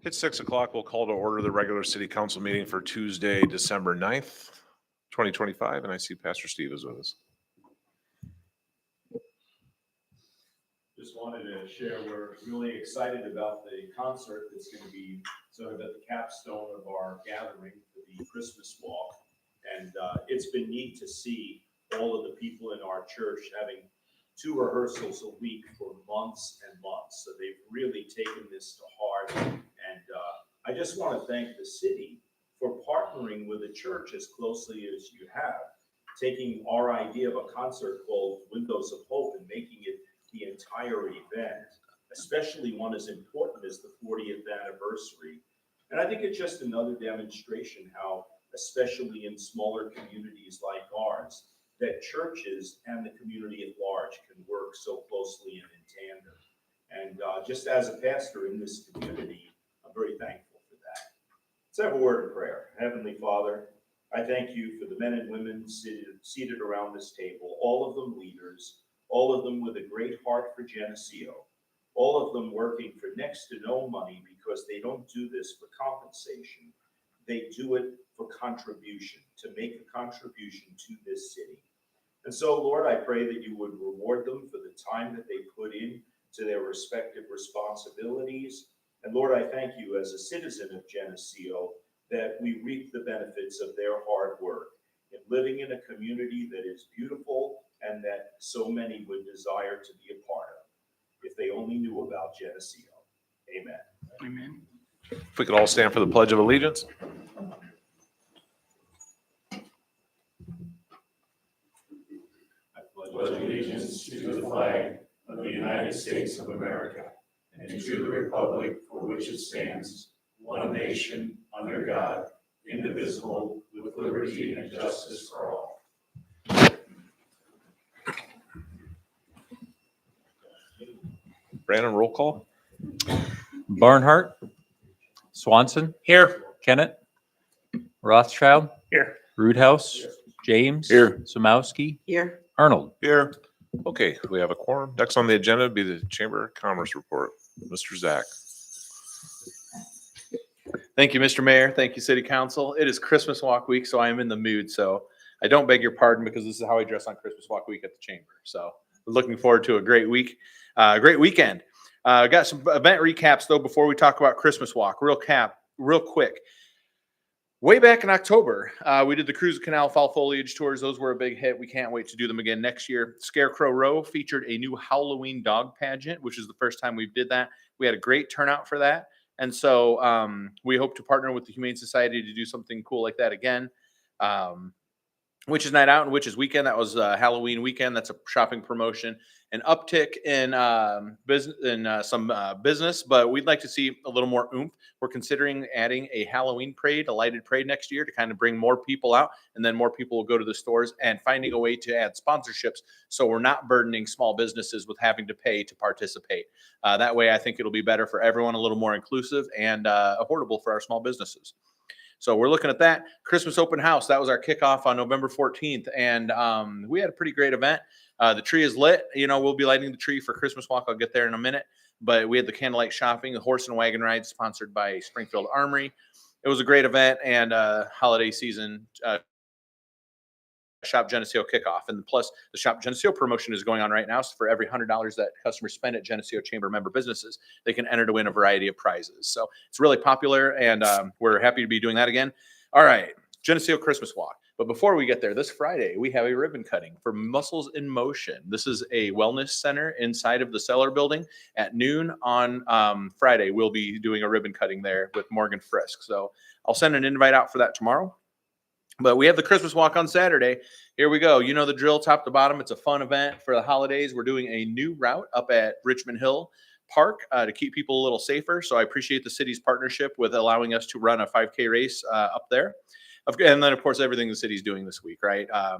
It's 6 o'clock. We'll call to order the regular city council meeting for Tuesday, December 9th, 2025. And I see Pastor Steve is with us. Just wanted to share, we're really excited about the concert that's going to be sort of at the capstone of our gathering for the Christmas walk. And it's been neat to see all of the people in our church having 2 rehearsals a week for months and months. So they've really taken this to heart. And I just want to thank the city for partnering with the church as closely as you have, taking our idea of a concert called Windows of Hope and making it the entire event, especially one as important as the 40th anniversary. And I think it's just another demonstration how, especially in smaller communities like ours, that churches and the community at large can work so closely and in tandem. And just as a pastor in this community, I'm very thankful for that. Let's have a word of prayer. Heavenly Father, I thank you for the men and women seated around this table, all of them leaders, all of them with a great heart for Geneseo, all of them working for next to no money because they don't do this for compensation. They do it for contribution, to make a contribution to this city. And so, Lord, I pray that you would reward them for the time that they put in to their respective responsibilities. And Lord, I thank you as a citizen of Geneseo that we reap the benefits of their hard work in living in a community that is beautiful and that so many would desire to be a part of, if they only knew about Geneseo. Amen. Amen. If we could all stand for the Pledge of Allegiance. I pledge allegiance to the flag of the United States of America and to the republic for which it stands, one nation, under God, indivisible, with liberty and justice for all. Brandon, roll call. Barnhart. Swanson. Here. Kennett. Rothschild. Here. Roothouse. James. Here. Samowski. Here. Arnold. Here. Okay, we have a quorum. Next on the agenda would be the Chamber of Commerce report. Mr. Zach. Thank you, Mr. Mayor. Thank you, City Council. It is Christmas Walk Week, so I am in the mood. So I don't beg your pardon because this is how I dress on Christmas Walk Week at the Chamber. So we're looking forward to a great week, great weekend. Got some event recaps though before we talk about Christmas Walk. Real quick. Way back in October, we did the Cruise Canal Fall Foliage Tours. Those were a big hit. We can't wait to do them again next year. Scarecrow Row featured a new Halloween dog pageant, which is the first time we did that. We had a great turnout for that. And so we hope to partner with the Humane Society to do something cool like that again. Witches Night Out and Witches Weekend. That was Halloween weekend. That's a shopping promotion. An uptick in business, but we'd like to see a little more oomph. We're considering adding a Halloween parade, a lighted parade next year to kind of bring more people out, and then more people will go to the stores, and finding a way to add sponsorships so we're not burdening small businesses with having to pay to participate. That way, I think it'll be better for everyone, a little more inclusive and affordable for our small businesses. So we're looking at that. Christmas open house. That was our kickoff on November 14th. And we had a pretty great event. The tree is lit. You know, we'll be lighting the tree for Christmas Walk. I'll get there in a minute. But we had the candlelight shopping, the horse and wagon ride sponsored by Springfield Armory. It was a great event and holiday season Shop Geneseo kickoff. And plus, the Shop Geneseo promotion is going on right now. So for every $100 that customers spend at Geneseo Chamber member businesses, they can enter to win a variety of prizes. So it's really popular, and we're happy to be doing that again. All right, Geneseo Christmas Walk. But before we get there, this Friday, we have a ribbon cutting for Muscles in Motion. This is a wellness center inside of the Cellar building at noon on Friday. We'll be doing a ribbon cutting there with Morgan Frisk. So I'll send an invite out for that tomorrow. But we have the Christmas Walk on Saturday. Here we go. You know the drill, top to bottom. It's a fun event for the holidays. We're doing a new route up at Richmond Hill Park to keep people a little safer. So I appreciate the city's partnership with allowing us to run a 5K race up there. And then, of course, everything the city's doing this week, right? I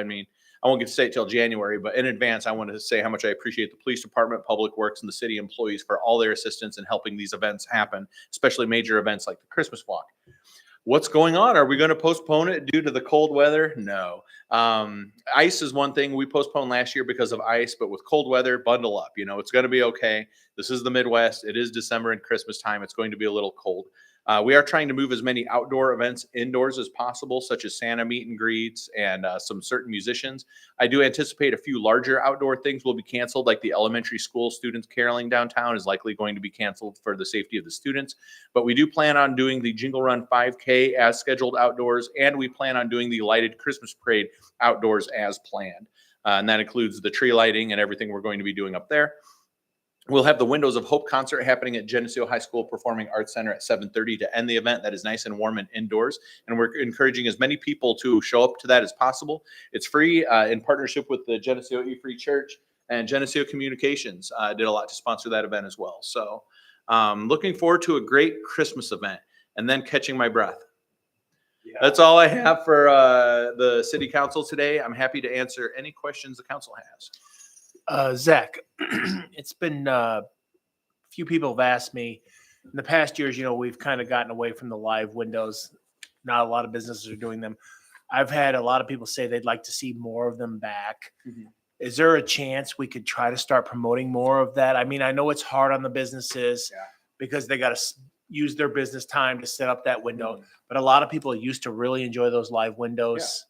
mean, I won't get to say it till January, but in advance, I wanted to say how much I appreciate the police department, public works, and the city employees for all their assistance in helping these events happen, especially major events like the Christmas Walk. What's going on? Are we going to postpone it due to the cold weather? No. Ice is one thing we postponed last year because of ice, but with cold weather, bundle up. You know, it's going to be okay. This is the Midwest. It is December and Christmas time. It's going to be a little cold. We are trying to move as many outdoor events indoors as possible, such as Santa meet and greets and some certain musicians. I do anticipate a few larger outdoor things will be canceled, like the elementary school students caroling downtown is likely going to be canceled for the safety of the students. But we do plan on doing the Jingle Run 5K as scheduled outdoors, and we plan on doing the lighted Christmas parade outdoors as planned. And that includes the tree lighting and everything we're going to be doing up there. We'll have the Windows of Hope concert happening at Geneseo High School Performing Arts Center at 7:30 to end the event. That is nice and warm and indoors. And we're encouraging as many people to show up to that as possible. It's free in partnership with the Geneseo E-Free Church, and Geneseo Communications did a lot to sponsor that event as well. So looking forward to a great Christmas event and then catching my breath. That's all I have for the city council today. I'm happy to answer any questions the council has. Zach, it's been a few people have asked me in the past years, we've kind of gotten away from the live windows. Not a lot of businesses are doing them. I've had a lot of people say they'd like to see more of them back. Mhm. Is there a chance we could try to start promoting more of that? I mean, I know it's hard on the businesses because they got to use their business time to set up that window, but a lot of people used to really enjoy those live windows.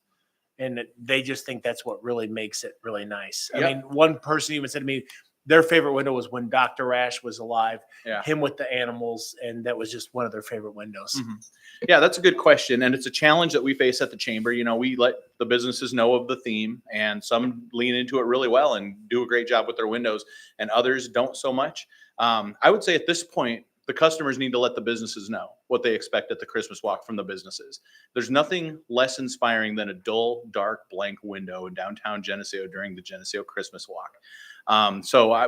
And they just think that's what really makes it really nice. I Yep. mean, one person even said to me, their favorite window was when Dr. Rash was alive, Yeah. him with the animals, and that was just one of their favorite windows. Mhm. Yeah, that's a good question. And it's a challenge that we face at the chamber. You know, we let the businesses know of the theme, and some lean into it really well and do a great job with their windows, and others don't so much. I would say at this point, the customers need to let the businesses know what they expect at the Christmas walk from the businesses. There's nothing less inspiring than a dull, dark, blank window in downtown Geneseo during the Geneseo Christmas walk.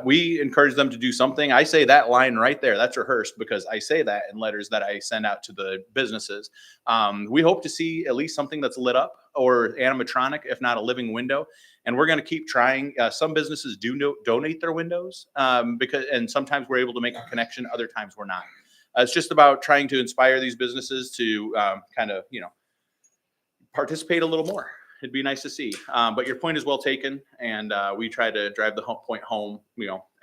We encourage them to do something. I say that line right there. That's rehearsed because I say that in letters that I send out to the businesses. We hope to see at least something that's lit up or animatronic, if not a living window. And we're going to keep trying. Some businesses do donate their windows and sometimes we're able to make a connection. Other times we're not. It's just about trying to inspire these businesses to participate a little more. It'd be nice to see. But your point is well taken. And we try to drive the point home,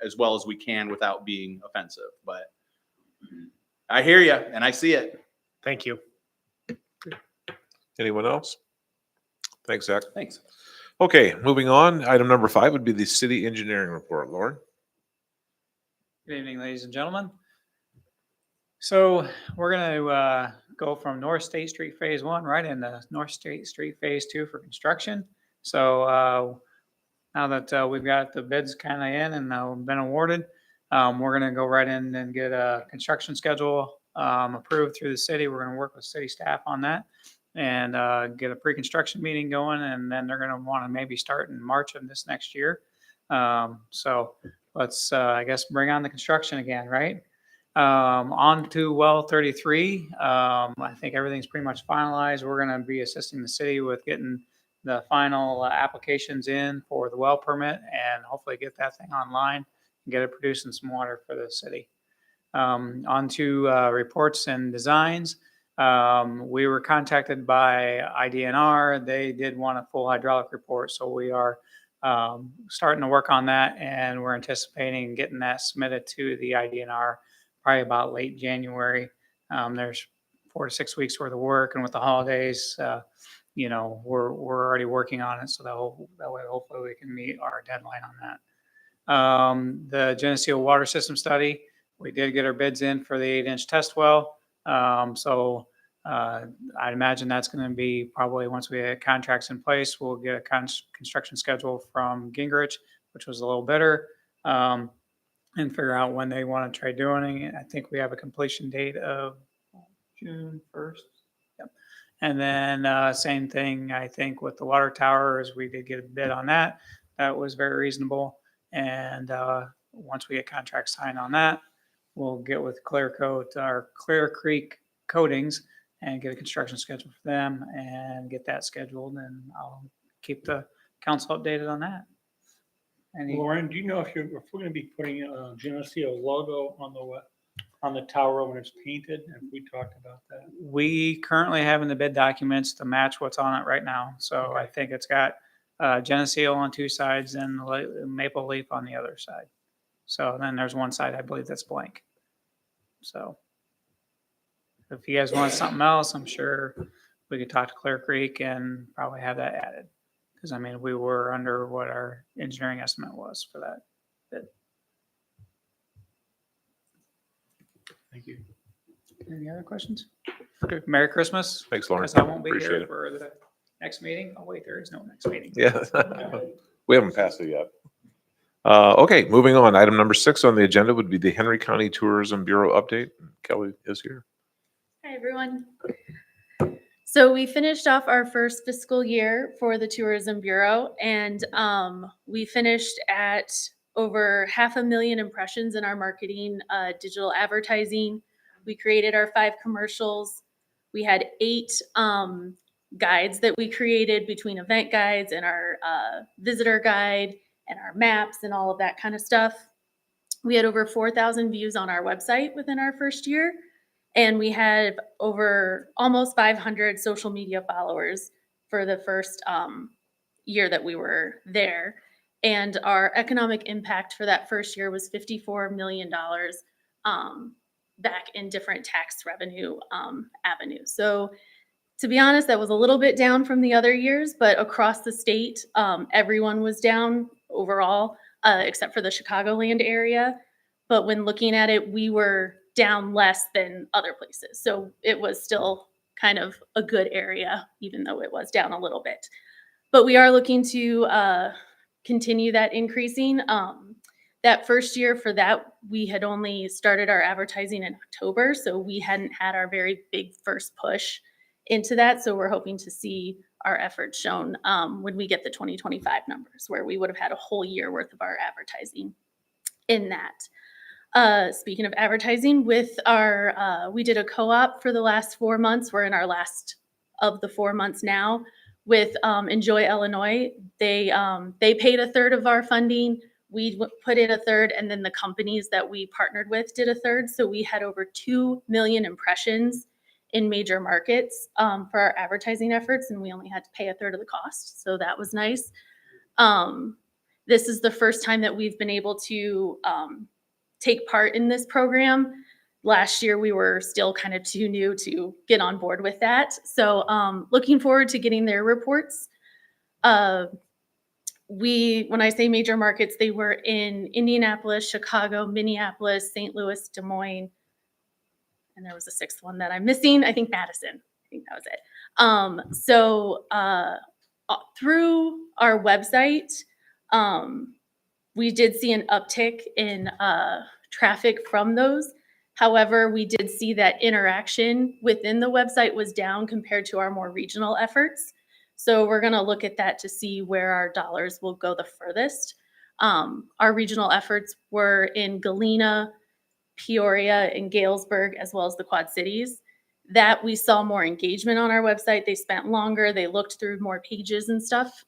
as well as we can without being offensive. But I hear you and I see it. Thank you. Anyone else? Thanks, Zach. Thanks. Okay, moving on. Item number 5 would be the city engineering report. Lauren? Good evening, ladies and gentlemen. So we're going to go from North State Street Phase 1 right into North State Street Phase 2 for construction. So now that we've got the bids kind of in and been awarded, we're going to go right in and get a construction schedule approved through the city. We're going to work with city staff on that and get a pre-construction meeting going, and then they're going to want to maybe start in March of this next year. So let's, I guess, bring on the construction again, right? On to well 33. I think everything's pretty much finalized. We're going to be assisting the city with getting the final applications in for the well permit and hopefully get that thing online and get it producing some water for the city. On to reports and designs. We were contacted by IDNR. They did want a full hydraulic report, so we are starting to work on that, and we're anticipating getting that submitted to the IDNR probably about late January. There's 4 to 6 weeks worth of work, and with the holidays, we're already working on it, so that way hopefully we can meet our deadline on that. The Geneseo water system study, we did get our bids in for the 8-inch test well. I'd imagine that's going to be probably once we get contracts in place, we'll get a construction schedule from Gingrich, which was a little better, and figure out when they want to try doing it. I think we have a completion date of June 1st. Yep. And then same thing, I think, with the water tower, as we did get a bid on that. That was very reasonable. And once we get contracts signed on that, we'll get with Clear Creek Coatings and get a construction schedule for them and get that scheduled. And I'll keep the council updated on that. Lauren, do you know if we're going to be putting a Geneseo logo on the on the tower when it's painted? Have we talked about that? We currently have in the bid documents to match what's on it right now. So I think it's got Geneseo on two sides and Maple Leaf on the other side. So then there's one side, I believe, that's blank. So if you guys want something else, I'm sure we could talk to Clear Creek and probably have that added. Because I mean, we were under what our engineering estimate was for that bid. Thank you. Any other questions? Merry Christmas. Thanks, Lauren. Because I won't be Appreciate here it. for the next meeting. Oh, wait, there is no next meeting. Yeah. We haven't passed it yet. Okay, moving on. Item number 6 on the agenda would be the Henry County Tourism Bureau update. Kelly is here. Hi, everyone. So we finished off our first fiscal year for the Tourism Bureau, and we finished at over 500,000 impressions in our marketing, digital advertising. We created our 5 commercials. We had 8 guides that we created between event guides and our visitor guide and our maps and all of that kind of stuff. We had over 4,000 views on our website within our first year. And we had over almost 500 social media followers for the first year that we were there. And our economic impact for that first year was $54 million back in different tax revenue avenues. So to be honest, that was a little bit down from the other years, but across the state, everyone was down overall, except for the Chicagoland area. But when looking at it, we were down less than other places. So it was still kind of a good area, even though it was down a little bit. But we are looking to continue that increasing. That first year for that, we had only started our advertising in October, so we hadn't had our very big first push into that. So we're hoping to see our efforts shown when we get the 2025 numbers, where we would have had a whole year worth of our advertising in that. Speaking of advertising, with our, we did a co-op for the last 4 months. We're in our last of the 4 months now with Enjoy Illinois. They paid a third of our funding. We put in a third, and then the companies that we partnered with did a third. So we had over 2 million impressions in major markets for our advertising efforts, and we only had to pay a third of the cost. So that was nice. This is the first time that we've been able to take part in this program. Last year, we were still kind of too new to get on board with that. So looking forward to getting their reports. When I say major markets, they were in Indianapolis, Chicago, Minneapolis, St. Louis, Des Moines, and there was a 6th one that I'm missing. I think Madison. I think that was it. So through our website, we did see an uptick in traffic from those. However, we did see that interaction within the website was down compared to our more regional efforts. So we're going to look at that to see where our dollars will go the furthest. Our regional efforts were in Galena, Peoria, and Galesburg, as well as the Quad Cities. That we saw more engagement on our website. They spent longer. They looked through more pages and stuff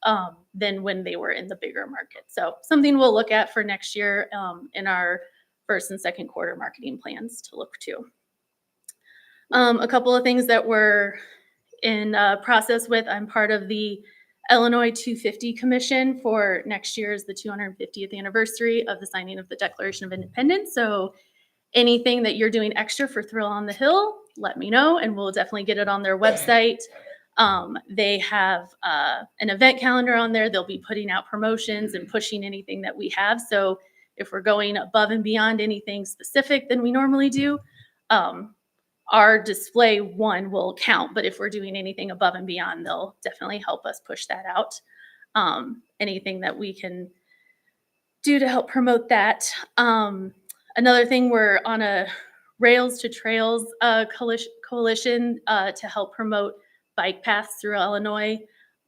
than when they were in the bigger market. So something we'll look at for next year in our first and second quarter marketing plans to look to. A couple of things that we're in process with. I'm part of the Illinois 250 Commission for next year's the 250th anniversary of the signing of the Declaration of Independence. So anything that you're doing extra for Thrill on the Hill, let me know, and we'll definitely get it on their website. They have an event calendar on there. They'll be putting out promotions and pushing anything that we have. So if we're going above and beyond anything specific than we normally do, our display one will count. But if we're doing anything above and beyond, they'll definitely help us push that out. Anything that we can do to help promote that. Another thing, we're on a Rails to Trails coalition to help promote bike paths through Illinois.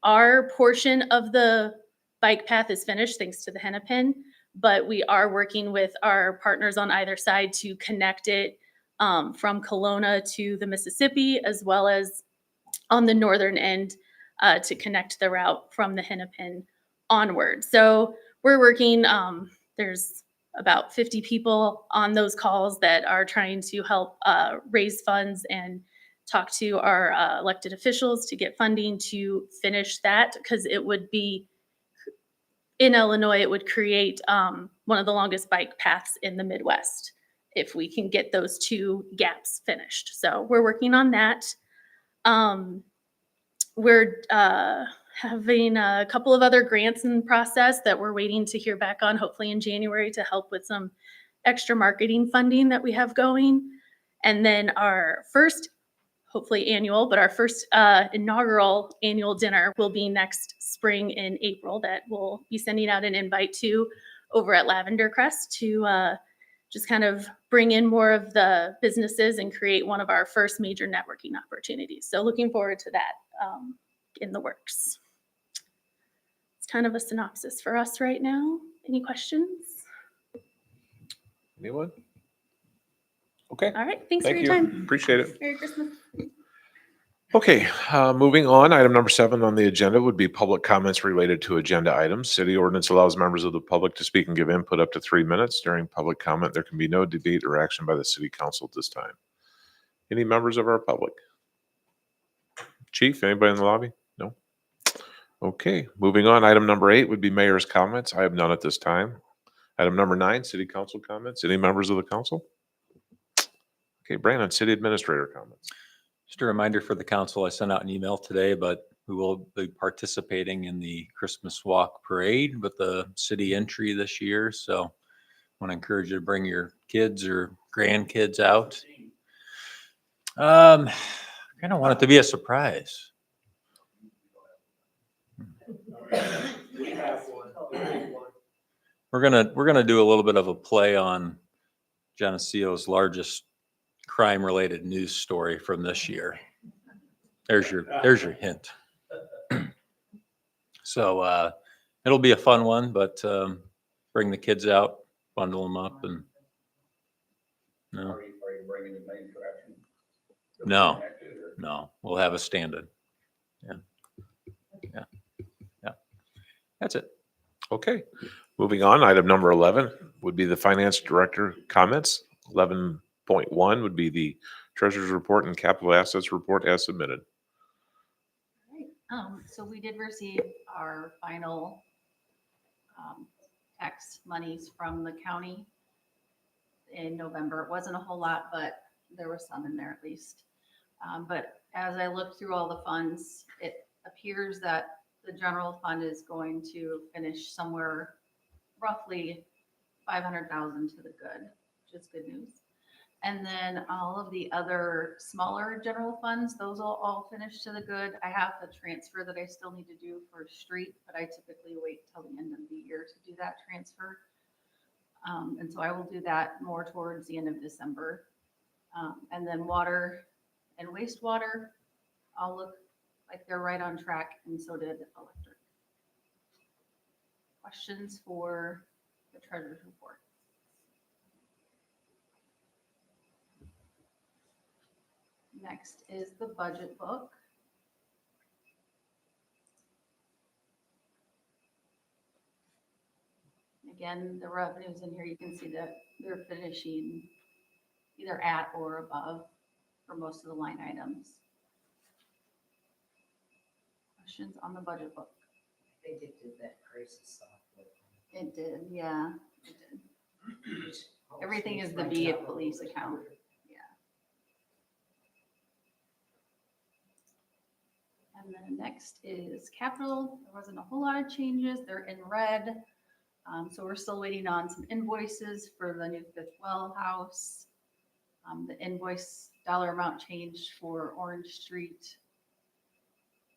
Our portion of the bike path is finished thanks to the Hennepin, but we are working with our partners on either side to connect it from Kelowna to the Mississippi, as well as on the northern end to connect the route from the Hennepin onward. So we're working, there's about 50 people on those calls that are trying to help raise funds and talk to our elected officials to get funding to finish that, because it would be, in Illinois, it would create one of the longest bike paths in the Midwest if we can get those two gaps finished. So we're working on that. We're having a couple of other grants in process that we're waiting to hear back on, hopefully in January, to help with some extra marketing funding that we have going. And then our first, hopefully annual, but our first inaugural annual dinner will be next spring in April, that we'll be sending out an invite to over at Lavender Crest to just kind of bring in more of the businesses and create one of our first major networking opportunities. So looking forward to that in the works. It's kind of a synopsis for us right now. Any questions? Anyone? Okay, All right, thanks for thank your you. time. Appreciate it. Merry Christmas. Okay, moving on. Item number 7 on the agenda would be public comments related to agenda items. City ordinance allows members of the public to speak and give input up to 3 minutes. During public comment, there can be no debate or action by the city council at this time. Any members of our public? Chief, anybody in the lobby? No? Okay, moving on. Item number 8 would be mayor's comments. I have none at this time. Item number 9, city council comments. Any members of the council? Okay, Brandon, city administrator comments. Just a reminder for the council, I sent out an email today, but we will be participating in the Christmas Walk Parade with the city entry this year. So I want to encourage you to bring your kids or grandkids out. I kind of want it to be a surprise. We're gonna do a little bit of a play on Geneseo's largest crime-related news story from this year. There's your hint. So it'll be a fun one, but bring the kids out, bundle them up, and no, Are you bringing the main attraction? no, we'll have a stand-in. Yeah. That's it. Okay, moving on. Item number 11 would be the finance director comments. 11.1 would be the treasurer's report and capital assets report as submitted. Right. So we did receive our final tax monies from the county in November. It wasn't a whole lot, but there was some in there at least. But as I looked through all the funds, it appears that the general fund is going to finish somewhere roughly 500,000 to the good, which is good news. And then all of the other smaller general funds, those will all finish to the good. I have the transfer that I still need to do for street, but I typically wait till the end of the year to do that transfer. And so I will do that more towards the end of December. And then water and wastewater, I'll look like they're right on track, and so did electric. Questions for the treasurer's report? Next is the budget book. Again, the revenues in here, you can see that they're finishing either at or above for most of the line items. Questions on the budget book? They did do that crazy stuff. It did, yeah, it did. Everything is the B at police account. And then next is capital. There wasn't a whole lot of changes. They're in red. So we're still waiting on some invoices for the new fifth well house. The invoice dollar amount changed for Orange Street,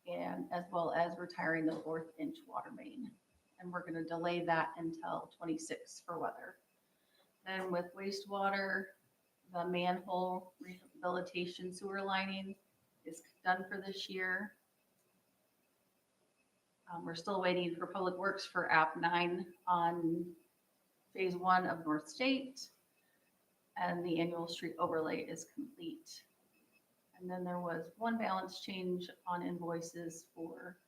and as well as retiring the 4th inch water main. And we're going to delay that until 26 for weather. Then with wastewater, the manhole rehabilitation sewer lining is done for this year. We're still waiting for Public Works for App 9 on phase 1 of North State. And the annual street overlay is complete. And then there was one balance change on invoices for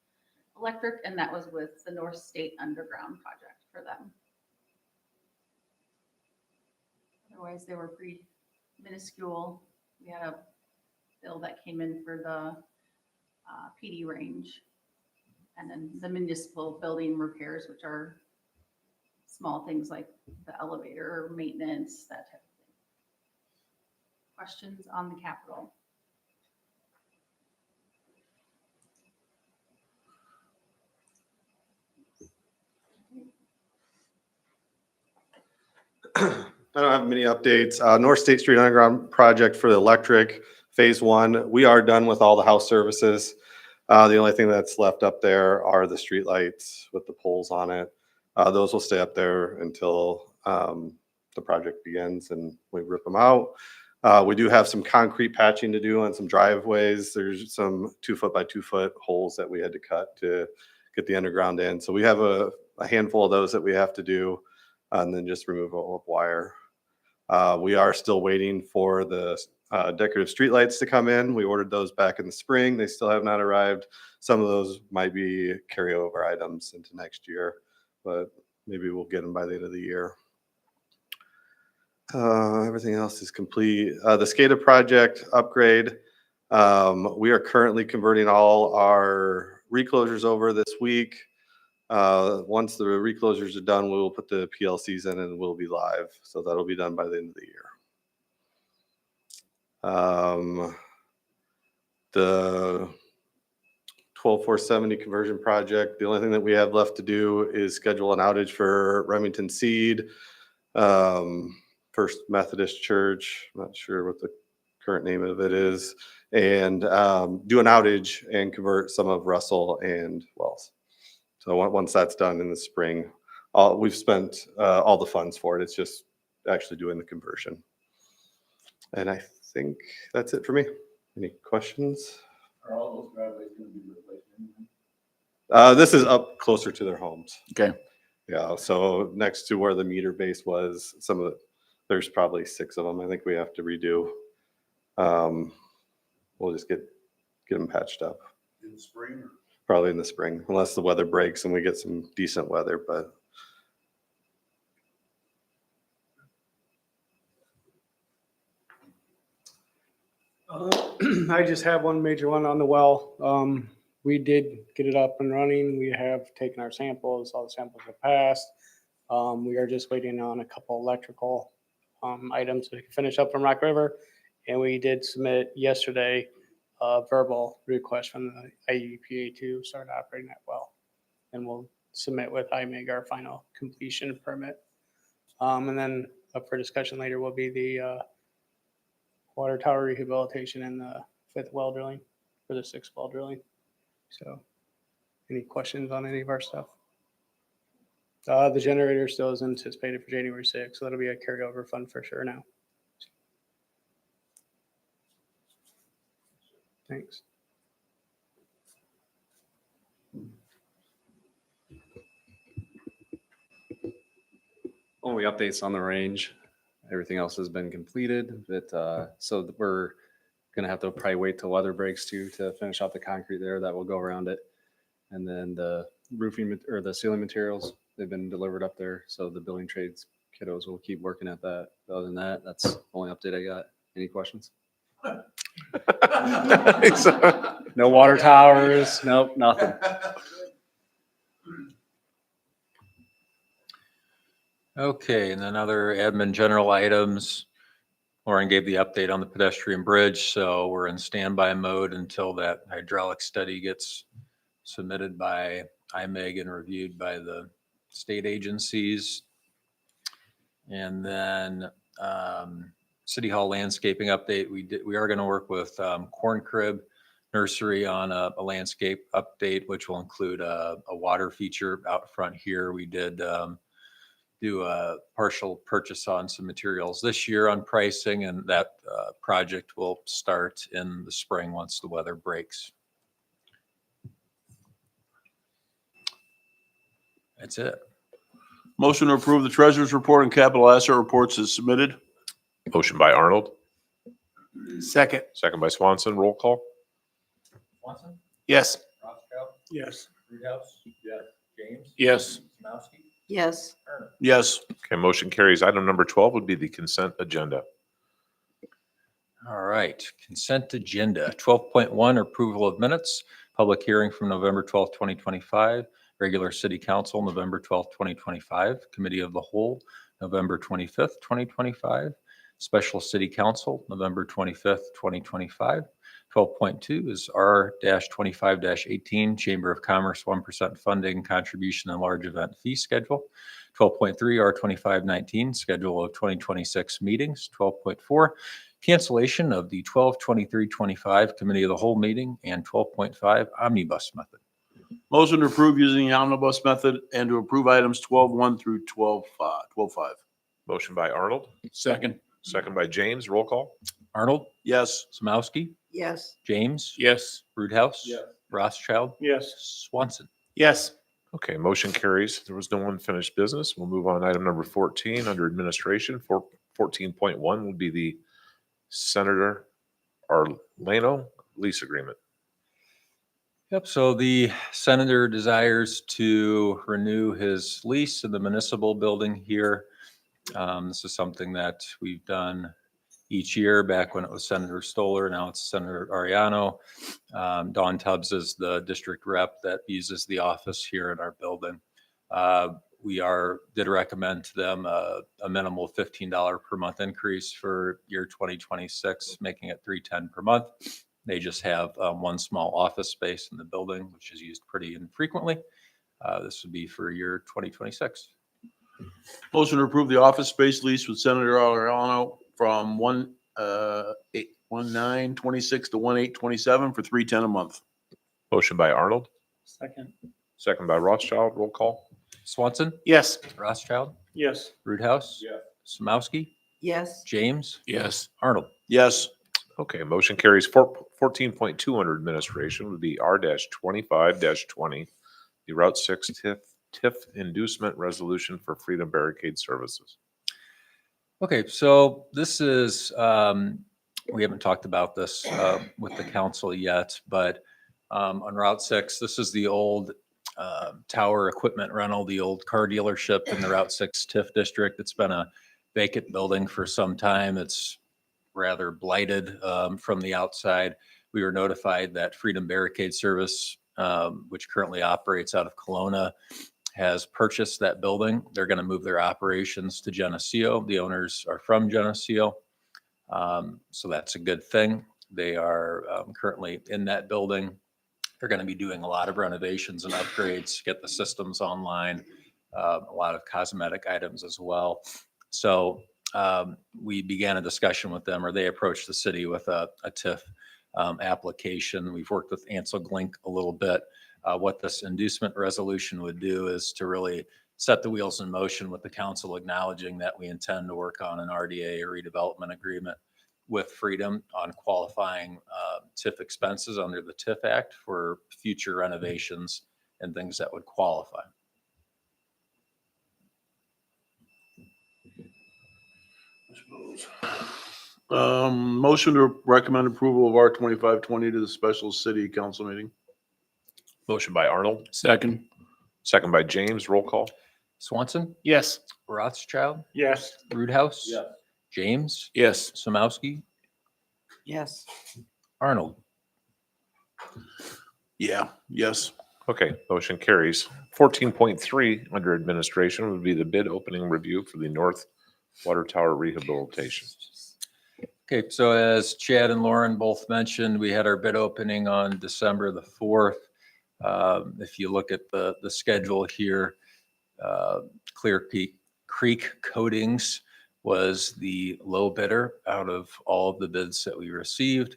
electric, and that was with the North State Underground project for them. Otherwise, they were pretty minuscule. We had a bill that came in for the PD range. And then the municipal building repairs, which are small things like the elevator maintenance, that type of thing. Questions on the capital? I don't have many updates. North State Street Underground project for the electric, phase one, we are done with all the house services. The only thing that's left up there are the streetlights with the poles on it. Those will stay up there until the project begins and we rip them out. We do have some concrete patching to do on some driveways. There's some 2 foot by 2 foot holes that we had to cut to get the underground in. So we have a handful of those that we have to do, and then just removal of wire. We are still waiting for the decorative streetlights to come in. We ordered those back in the spring. They still have not arrived. Some of those might be carryover items into next year, but maybe we'll get them by the end of the year. Everything else is complete. The SCADA project upgrade. We are currently converting all our reclosures over this week. Once the reclosures are done, we will put the PLCs in and we'll be live. So that'll be done by the end of the year. The 12470 conversion project, the only thing that we have left to do is schedule an outage for Remington Seed, First Methodist Church, I'm not sure what the current name of it is, and do an outage and convert some of Russell and Wells. So once that's done in the spring, we've spent all the funds for it. It's just actually doing the conversion. And I think that's it for me. Any questions? Are all those driveways going to be replaced? This is up closer to their homes. Okay. Yeah, so next to where the meter base was, there's probably 6 of them. I think we have to redo. We'll just get them patched up. In the spring? Probably in the spring, unless the weather breaks and we get some decent weather, but. I just have one major one on the well. We did get it up and running. We have taken our samples. All the samples are passed. We are just waiting on a couple electrical items to finish up from Rock River. And we did submit yesterday a verbal request from the IEPA to start operating that well. And we'll submit with IMEG our final completion permit. And then up for discussion later will be the water tower rehabilitation and the 5th well drilling for the 6th well drilling. So any questions on any of our stuff? The generator still is anticipated for January 6th, so that'll be a carryover fund for sure now. Thanks. Only updates on the range. Everything else has been completed, but so we're gonna have to probably wait till weather breaks too to finish off the concrete there that will go around it. And then the roofing or the ceiling materials, they've been delivered up there. So the building trades kiddos will keep working at that. Other than that, that's the only update I got. Any questions? No water towers. Nope, nothing. Okay, and then other admin general items. Lauren gave the update on the pedestrian bridge, so we're in standby mode until that hydraulic study gets submitted by IMEG and reviewed by the state agencies. And then City Hall landscaping update. We are going to work with Corn Crib Nursery on a landscape update, which will include a water feature out front here. We did do a partial purchase on some materials this year on pricing, and that project will start in the spring once the weather breaks. That's it. Motion to approve the treasurer's report and capital asset reports is submitted. Motion by Arnold, Second, second by Swanson. Roll call. Swanson, yes. Rothschild, Yes. Roothouse, yes. James, Yes. Samowski, Yes. Yes. Okay, motion carries. Item number 12 would be the consent agenda. All right, consent agenda. 12.1, approval of minutes. Public hearing from November 12th, 2025. Regular city council, November 12th, 2025. Committee of the whole, November 25th, 2025. Special city council, November 25th, 2025. 12.2 is R-25-18, Chamber of Commerce 1% funding contribution and large event fee schedule. 12.3 R-25-19, schedule of 2026 meetings. 12.4, cancellation of the 12/23/25 Committee of the Whole meeting, and 12.5 omnibus method. Motion to approve using the omnibus method and to approve items 12.1 through 12.5. Motion by Arnold, Second. second by James. Roll call. Arnold, Yes. Samowski, Yes. James, Yes. Roothouse, Yes. Rothschild, Yes. Swanson. Yes. Okay, motion carries. There was no unfinished business. We'll move on. Item number 14 under administration. 14.1 would be the Senator Arlano lease agreement. Yep, so the senator desires to renew his lease in the municipal building here. This is something that we've done each year, back when it was Senator Stoller, now it's Senator Ariano. Dawn Tubbs is the district rep that uses the office here in our building. We did recommend to them a minimal $15 per month increase for year 2026, making it $310 per month. They just have one small office space in the building, which is used pretty infrequently. This would be for year 2026. Motion to approve the office space lease with Senator Alariano from 1/9/26 to 1/8/27 for $310 a month. Motion by Arnold, Second. second by Rothschild. Roll call. Swanson, Yes. Rothschild, Yes. Roothouse, Yes. Samowski, Yes. James, Yes. Arnold. Yes. Okay, motion carries. 14.2 under administration would be R-25-20, the Route 6 TIF inducement resolution for Freedom Barricade Services. Okay, so this is, we haven't talked about this with the council yet, but on Route 6, this is the old tower equipment rental, the old car dealership in the Route 6 TIF district. It's been a vacant building for some time. It's rather blighted from the outside. We were notified that Freedom Barricade Service, which currently operates out of Kelowna, has purchased that building. They're going to move their operations to Geneseo. The owners are from Geneseo. So that's a good thing. They are currently in that building. They're going to be doing a lot of renovations and upgrades to get the systems online, a lot of cosmetic items as well. So we began a discussion with them, or they approached the city with a TIF application. We've worked with Ansel Glink a little bit. What this inducement resolution would do is to really set the wheels in motion with the council acknowledging that we intend to work on an RDA or redevelopment agreement with Freedom on qualifying TIF expenses under the TIF Act for future renovations and things that would qualify. Motion to recommend approval of R-25-20 to the special city council meeting. Motion by Arnold, Second. second by James. Roll call. Swanson, Yes. Rothschild, Yes. Roothouse, Yes. James, Yes. Samowski, Yes. Arnold. Yeah. Yes. Okay, motion carries. 14.3 under administration would be the bid opening review for the North Water Tower rehabilitation. Okay, so as Chad and Lauren both mentioned, we had our bid opening on December the 4th. If you look at the schedule here, Clear Creek Coatings was the low bidder out of all of the bids that we received.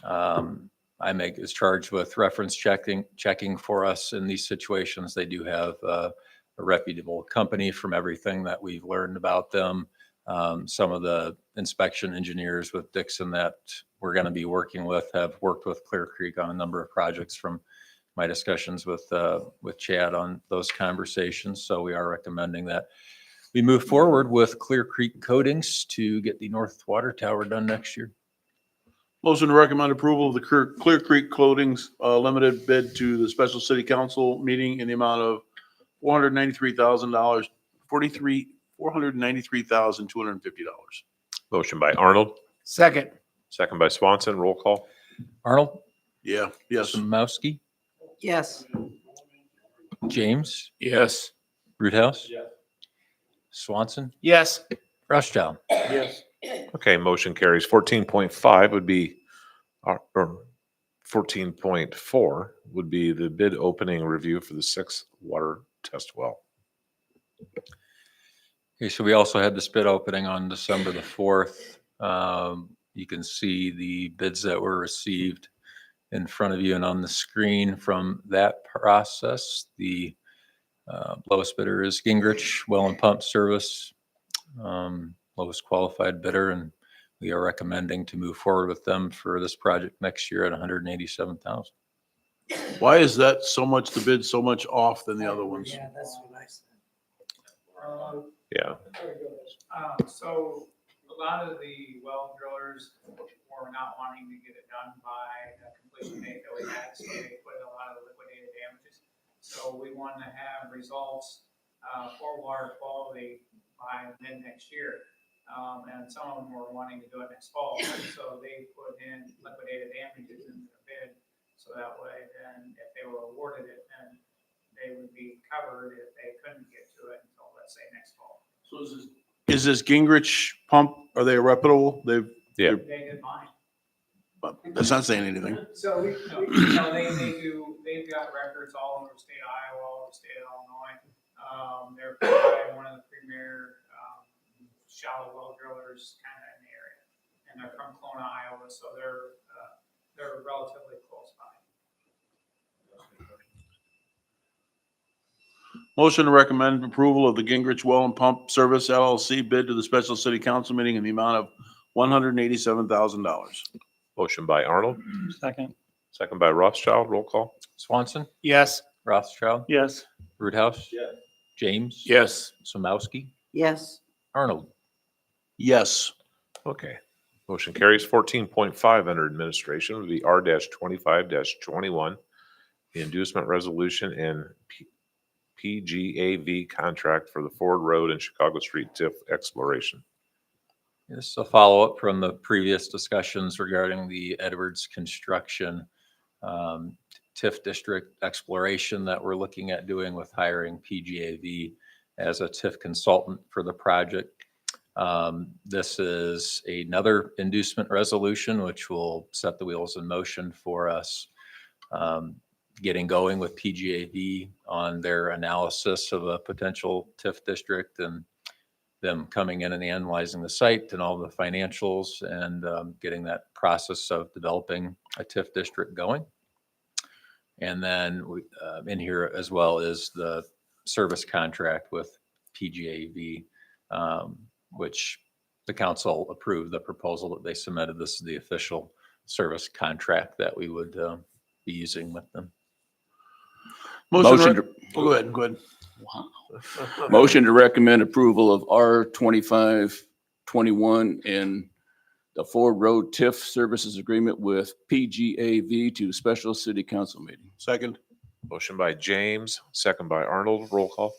IMEG is charged with reference checking for us in these situations. They do have a reputable company from everything that we've learned about them. Some of the inspection engineers with Dixon that we're going to be working with have worked with Clear Creek on a number of projects from my discussions with Chad on those conversations. So we are recommending that we move forward with Clear Creek Coatings to get the North Water Tower done next year. Motion to recommend approval of the Clear Creek Coatings limited bid to the special city council meeting in the amount of $493,250. Motion by Arnold, Second. second by Swanson. Roll call. Arnold, Yeah, yes. Samowski, Yes. James, Yes. Roothouse, Swanson, Yes. Rothschild. Yes. Okay, motion carries. 14.5 would be, or 14.4 would be the bid opening review for the 6th water test well. Okay, so we also had this bid opening on December the 4th. You can see the bids that were received in front of you and on the screen from that process. The lowest bidder is Gingrich Well and Pump Service, lowest qualified bidder, and we are recommending to move forward with them for this project next year at $187,000. Why is that so much, the bid so much off than the other ones? Yeah, that's what I said. Yeah. So a lot of the well drillers were not wanting to get it done by the completion date that we had, so they put a lot of liquidated damages. So we want to have results for water quality by mid next year. And some of them were wanting to do it next fall, so they put in liquidated damages in their bid. So that way, then if they were awarded it, then they would be covered if they couldn't get to it until, let's say, next fall. So is this Gingrich pump, are they reputable? Yeah. They did mine. That's not saying anything. So, they've got records all over the state of Iowa, all over the state of Illinois. They're probably one of the premier, shallow well drillers kind of in the area. And they're from Kelowna, Iowa, so they're relatively close by. Motion to recommend approval of the Gingrich Well and Pump Service LLC bid to the special city council meeting in the amount of $187,000. Motion by Arnold, Second. second by Rothschild. Roll call. Swanson, Yes. Rothschild, Yes. Roothouse, James, Yes. Samowski, Yes. Arnold. Yes. Okay. Motion carries. 14.5 under administration would be R-25-21, the inducement resolution and PGAV contract for the Ford Road and Chicago Street TIF exploration. This is a follow-up from the previous discussions regarding the Edwards construction TIF district exploration that we're looking at doing with hiring PGAV as a TIF consultant for the project. This is another inducement resolution, which will set the wheels in motion for us getting going with PGAV on their analysis of a potential TIF district and them coming in and analyzing the site and all the financials and getting that process of developing a TIF district going. And then in here as well is the service contract with PGAV, which the council approved the proposal that they submitted. This is the official service contract that we would be using with them. Motion to, go ahead. Motion to recommend approval of R-25-21 and the Ford Road TIF Services Agreement with PGAV to special city council meeting. Second. Motion by James, second by Arnold. Roll call.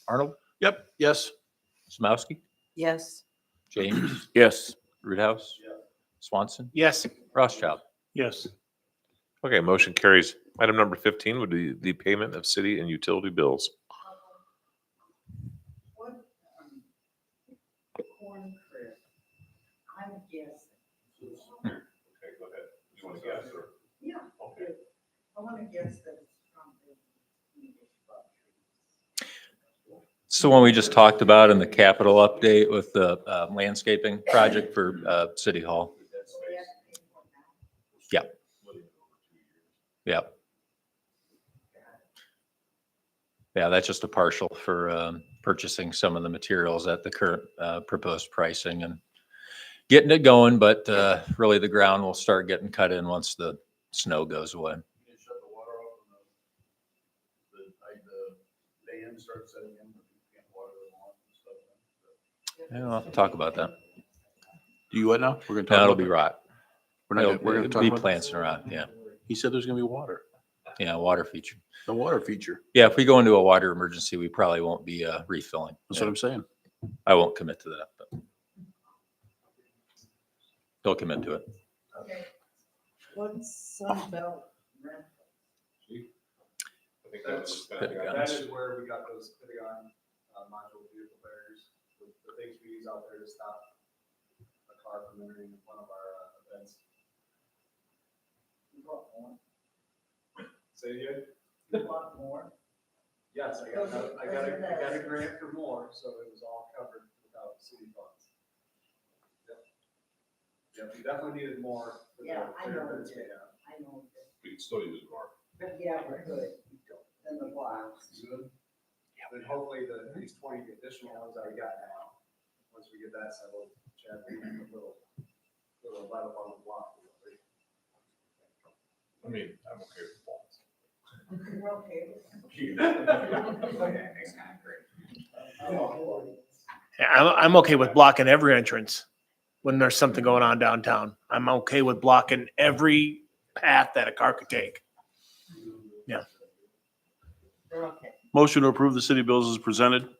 Arnold, Yep. Yes. Samowski, Yes. James, Yes. Roothouse, Swanson, Yes. Rothschild. Yes. Okay, motion carries. Item number 15 would be the payment of city and utility bills. What, corn crib? I'm guessing. Okay, go ahead. You want to guess or? Yeah. Okay. I want to guess that it's from the Swedish bug. So when we just talked about in the capital update with the landscaping project for City Hall. Yeah. Yeah. Yeah, that's just a partial for purchasing some of the materials at the current proposed pricing and getting it going, but really the ground will start getting cut in once the snow goes away. Shut the water off and the dam starts setting in, but you can't water them off and stuff. Yeah, I'll have to talk about that. Do you what now? We're gonna talk That'll about be that? rot. We're not, we're gonna It'll talk be about. plants and rot, yeah. He said there's gonna be water. Yeah, water feature. The water feature. Yeah, if we go into a water emergency, we probably won't be refilling. That's what I'm saying. I won't commit to that, but he'll commit to it. Okay. What's Sunbelt rental? That is where we got those Pentagon module vehicle barriers, the things we use out there to stop a car from entering one of our events. You bought more? Say again? You bought more? Yes, I got a grant for more, so it was all covered without city funds. Yep. Yep, we definitely needed more. for the Yeah, I know events we we did. have. I know. We can still use more. But yeah, we're good. Then the blocks. Good. Then hopefully these 20 additional ones that we got now, once we get that settled, Chad, we can put a little let up on the block. I mean, I'm okay with balls. We're okay with Yeah, I'm okay with blocking every entrance when there's something going on downtown. I'm okay with blocking every path that a car could take. We're okay. Motion to approve the city bills as presented. Motion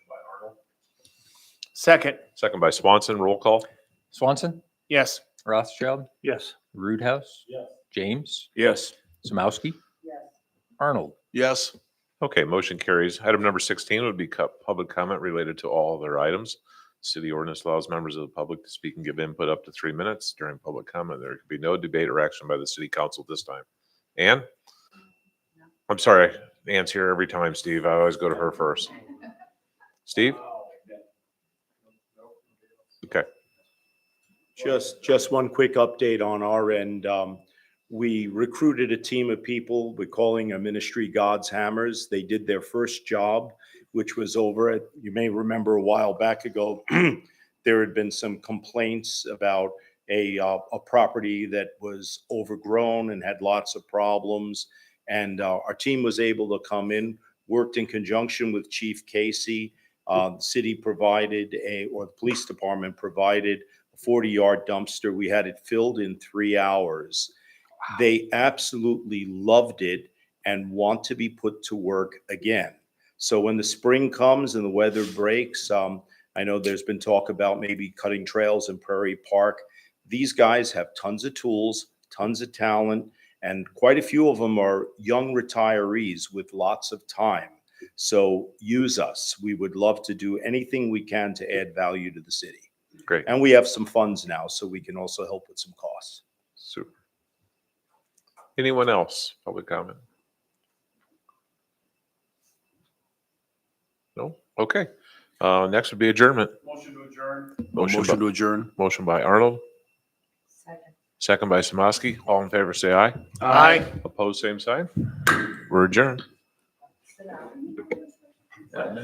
by Arnold. Second, Second by Swanson. Roll call. Swanson, yes. Rothschild, Yes. Roothouse, Yes. James, Yes. Samowski, Yes. Arnold. Yes. Okay, motion carries. Item number 16 would be public comment related to all other items. City ordinance allows members of the public to speak and give input up to 3 minutes during public comment. There could be no debate or action by the city council this time. Ann? I'm sorry, Ann's here every time, Steve. I always go to her first. Steve? Okay. Just one quick update on our end. We recruited a team of people. We're calling a ministry God's Hammers. They did their first job, which was over at, you may remember a while back ago, there had been some complaints about a property that was overgrown and had lots of problems. And our team was able to come in, worked in conjunction with Chief Casey. The city provided or the police department provided a 40-yard dumpster. We had it filled in 3 hours. They absolutely loved it and want to be put to work again. So when the spring comes and the weather breaks, I know there's been talk about maybe cutting trails in Prairie Park. These guys have tons of tools, tons of talent, and quite a few of them are young retirees with lots of time. So use us. We would love to do anything we can to add value to the city. Great. And we have some funds now, so we can also help with some costs. Super. Anyone else? Public comment? No? Okay. Next would be adjournment. Motion to adjourn. Motion Motion by, to adjourn. motion by Arnold, Second. second by Samosky. All in favor, say aye. Aye. Opposed, same sign. We're adjourned. Sit down.